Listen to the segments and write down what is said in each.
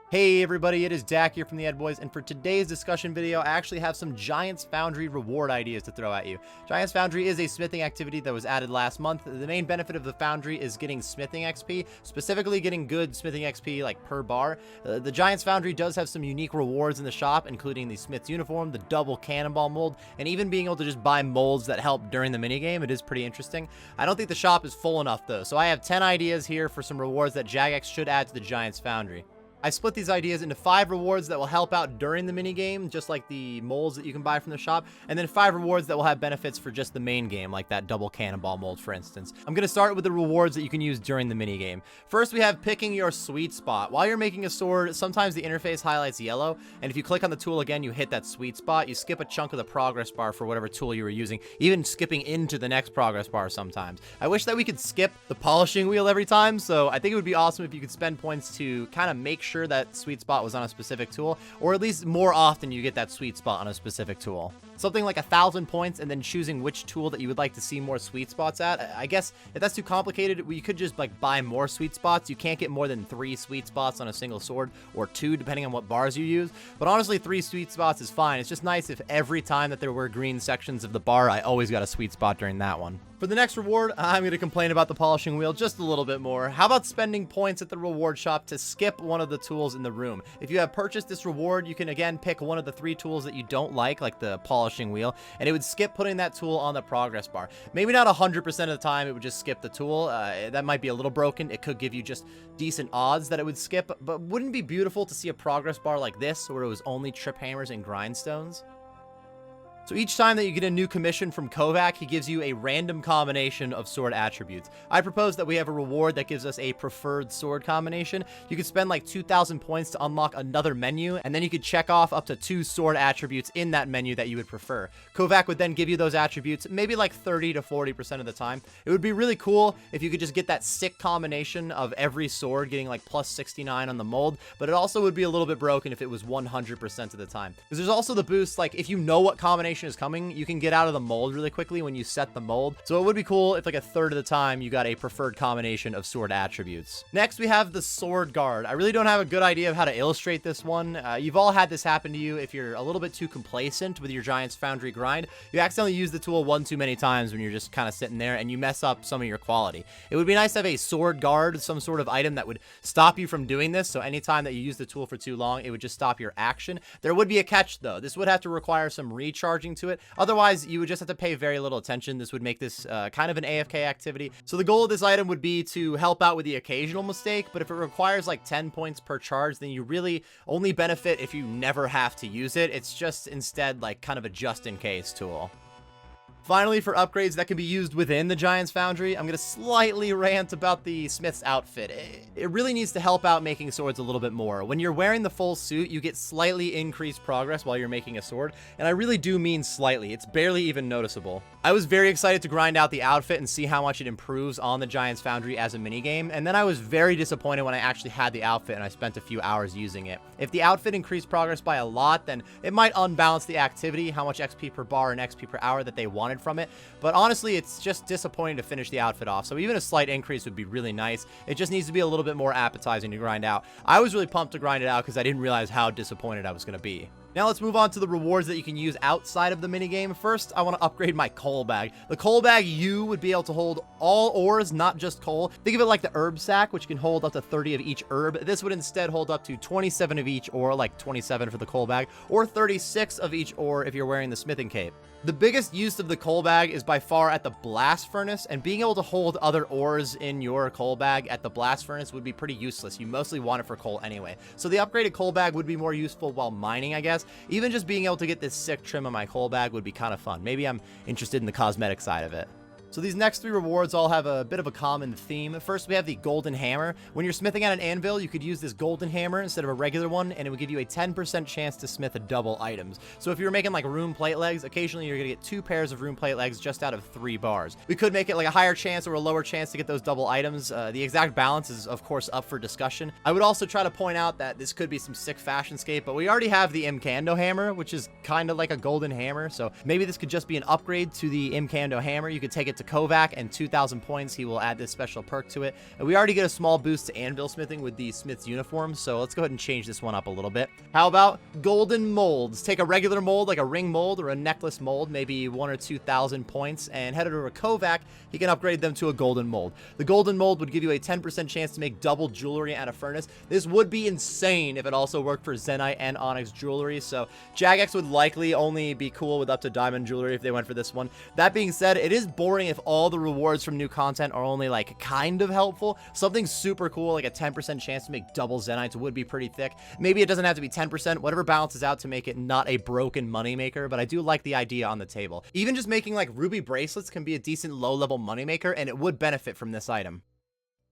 Hey everybody, it is Dak here from the Ed Boys, and for today's discussion video, I actually have some Giants Foundry reward ideas to throw at you. Giants Foundry is a smithing activity that was added last month. The main benefit of the Foundry is getting smithing XP, specifically getting good smithing XP like per bar. The Giants Foundry does have some unique rewards in the shop, including the Smith's uniform, the double cannonball mold, and even being able to just buy molds that help during the minigame. It is pretty interesting. I don't think the shop is full enough though, so I have 10 ideas here for some rewards that Jagex should add to the Giants Foundry. I split these ideas into 5 rewards that will help out during the minigame, just like the molds that you can buy from the shop, and then 5 rewards that will have benefits for just the main game, like that double cannonball mold, for instance. I'm going to start with the rewards that you can use during the minigame. First, we have picking your sweet spot. While you're making a sword, sometimes the interface highlights yellow, and if you click on the tool again, you hit that sweet spot, you skip a chunk of the progress bar for whatever tool you were using, even skipping into the next progress bar sometimes. I wish that we could skip the polishing wheel every time, so I think it would be awesome if you could spend points to kind of make sure that sweet spot was on a specific tool, or at least more often you get that sweet spot on a specific tool. Something like 1,000 points and then choosing which tool that you would like to see more sweet spots at. I guess if that's too complicated, you could just like buy more sweet spots. You can't get more than 3 sweet spots on a single sword, or 2 depending on what bars you use, but honestly 3 sweet spots is fine. It's just nice if every time that there were green sections of the bar, I always got a sweet spot during that one. For the next reward, I'm going to complain about the polishing wheel just a little bit more. How about spending points at the reward shop to skip one of the tools in the room? If you have purchased this reward, you can again pick one of the 3 tools that you don't like the polishing wheel, and it would skip putting that tool on the progress bar. Maybe not 100% of the time it would just skip the tool. That might be a little broken. It could give you just decent odds that it would skip, but wouldn't it be beautiful to see a progress bar like this where it was only trip hammers and grindstones? So each time that you get a new commission from Kovac, he gives you a random combination of sword attributes. I propose that we have a reward that gives us a preferred sword combination. You could spend like 2,000 points to unlock another menu, and then you could check off up to 2 sword attributes in that menu that you would prefer. Kovac would then give you those attributes maybe like 30 to 40% of the time. It would be really cool if you could just get that sick combination of every sword getting like plus 69 on the mold, but it also would be a little bit broken if it was 100% of the time. Because there's also the boost, like if you know what combination is coming, you can get out of the mold really quickly when you set the mold. So it would be cool if like a third of the time you got a preferred combination of sword attributes. Next, we have the sword guard. I really don't have a good idea of how to illustrate this one. You've all had this happen to you if you're a little bit too complacent with your Giants Foundry grind. You accidentally use the tool one too many times when you're just kind of sitting there and you mess up some of your quality. It would be nice to have a sword guard, some sort of item that would stop you from doing this. So anytime that you use the tool for too long, it would just stop your action. There would be a catch though. This would have to require some recharging to it. Otherwise, you would just have to pay very little attention. This would make this kind of an AFK activity. So the goal of this item would be to help out with the occasional mistake, but if it requires like 10 points per charge, then you really only benefit if you never have to use it. It's just instead like kind of a just-in-case tool. Finally, for upgrades that can be used within the Giants Foundry, I'm going to slightly rant about the Smith's outfit. It really needs to help out making swords a little bit more. When you're wearing the full suit, you get slightly increased progress while you're making a sword, and I really do mean slightly. It's barely even noticeable. I was very excited to grind out the outfit and see how much it improves on the Giants Foundry as a minigame, and then I was very disappointed when I actually had the outfit and I spent a few hours using it. If the outfit increased progress by a lot, then it might unbalance the activity, how much XP per bar and XP per hour that they wanted from it, but honestly it's just disappointing to finish the outfit off, so even a slight increase would be really nice. It just needs to be a little bit more appetizing to grind out. I was really pumped to grind it out because I didn't realize how disappointed I was going to be. Now let's move on to the rewards that you can use outside of the minigame. First, I want to upgrade my coal bag. The coal bag U would be able to hold all ores, not just coal. Think of it like the herb sack, which can hold up to 30 of each herb. This would instead hold up to 27 of each ore, like 27 for the coal bag, or 36 of each ore if you're wearing the smithing cape. The biggest use of the coal bag is by far at the blast furnace, and being able to hold other ores in your coal bag at the blast furnace would be pretty useless. You mostly want it for coal anyway. So the upgraded coal bag would be more useful while mining, I guess. Even just being able to get this sick trim on my coal bag would be kind of fun. Maybe I'm interested in the cosmetic side of it. So these next 3 rewards all have a bit of a common theme. First, we have the golden hammer. When you're smithing at an anvil, you could use this golden hammer instead of a regular one, and it would give you a 10% chance to smith double items. So if you're making like room plate legs, occasionally you're gonna get 2 pairs of room plate legs just out of 3 bars. We could make it like a higher chance or a lower chance to get those double items. The exact balance is of course up for discussion. I would also try to point out that this could be some sick fashionscape, but we already have the Imcando hammer, which is kind of like a golden hammer. So maybe this could just be an upgrade to the Imcando hammer. You could take it to Kovac and 2,000 points, he will add this special perk to it. And we already get a small boost to anvil smithing with the smith's uniform, so let's go ahead and change this one up a little bit. How about golden molds? Take a regular mold, like a ring mold or a necklace mold, maybe 1 or 2,000 points, and head over to Kovac. He can upgrade them to a golden mold. The golden mold would give you a 10% chance to make double jewelry at a furnace. This would be insane if it also worked for Zenyte and Onyx jewelry, so Jagex would likely only be cool with up to diamond jewelry if they went for this one. That being said, it is boring if all the rewards from new content are only like kind of helpful. Something super cool like a 10% chance to make double Zenytes would be pretty thick. Maybe it doesn't have to be 10%, whatever balances out to make it not a broken moneymaker, but I do like the idea on the table. Even just making like ruby bracelets can be a decent low-level moneymaker, and it would benefit from this item.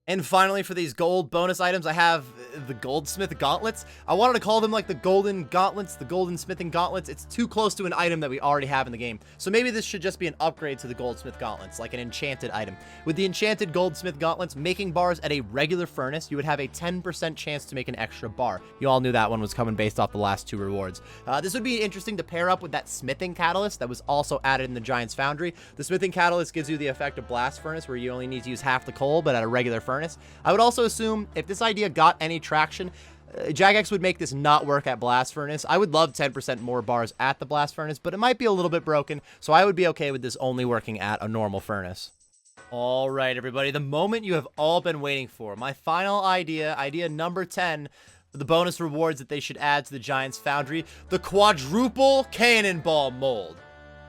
And finally, for these gold bonus items, I have the Goldsmith Gauntlets. I wanted to call them like the Golden Gauntlets, the Golden Smithing Gauntlets. It's too close to an item that we already have in the game. So maybe this should just be an upgrade to the Goldsmith Gauntlets, like an enchanted item. With the enchanted Goldsmith Gauntlets, making bars at a regular furnace, you would have a 10% chance to make an extra bar. You all knew that one was coming based off the last 2 rewards. This would be interesting to pair up with that Smithing Catalyst that was also added in the Giants Foundry. The Smithing Catalyst gives you the effect of Blast Furnace, where you only need to use half the coal, but at a regular furnace. I would also assume if this idea got any traction, Jagex would make this not work at Blast Furnace. I would love 10% more bars at the Blast Furnace, but it might be a little bit broken, so I would be okay with this only working at a normal furnace. All right, everybody, the moment you have all been waiting for. My final idea, idea number 10, the bonus rewards that they should add to the Giants Foundry, the quadruple cannonball mold.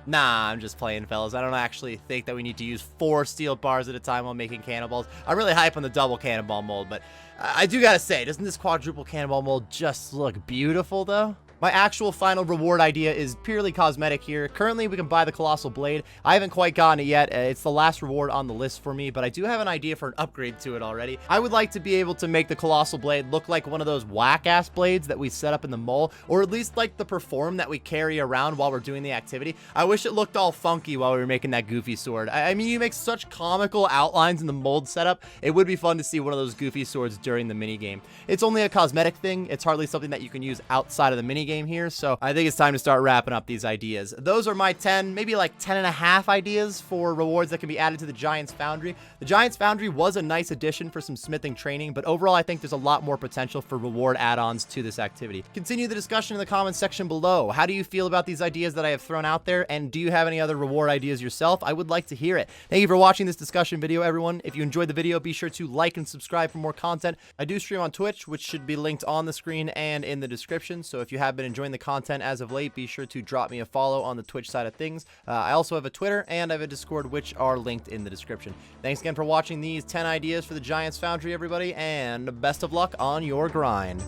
Nah, I'm just playing, fellas. I don't actually think that we need to use 4 steel bars at a time while making cannonballs. I'm really hype on the double cannonball mold, but I do gotta say, doesn't this quadruple cannonball mold just look beautiful, though? My actual final reward idea is purely cosmetic here. Currently, we can buy the Colossal Blade. I haven't quite gotten it yet. It's the last reward on the list for me, but I do have an idea for an upgrade to it already. I would like to be able to make the Colossal Blade look like one of those whack-ass blades that we set up in the mole, or at least like the Perform that we carry around while we're doing the activity. I wish it looked all funky while we were making that goofy sword. I mean, you make such comical outlines in the mold setup. It would be fun to see one of those goofy swords during the minigame. It's only a cosmetic thing. It's hardly something that you can use outside of the minigame here, so I think it's time to start wrapping up these ideas. Those are my 10, maybe like 10 and a half ideas for rewards that can be added to the Giants Foundry. The Giants Foundry was a nice addition for some smithing training, but overall I think there's a lot more potential for reward add-ons to this activity. Continue the discussion in the comments section below. How do you feel about these ideas that I have thrown out there, and do you have any other reward ideas yourself? I would like to hear it. Thank you for watching this discussion video, everyone. If you enjoyed the video, be sure to like and subscribe for more content. I do stream on Twitch, which should be linked on the screen and in the description, so if you have been enjoying the content as of late, be sure to drop me a follow on the Twitch side of things. I also have a Twitter and I have a Discord, which are linked in the description. Thanks again for watching these 10 ideas for the Giants Foundry, everybody, and best of luck on your grind.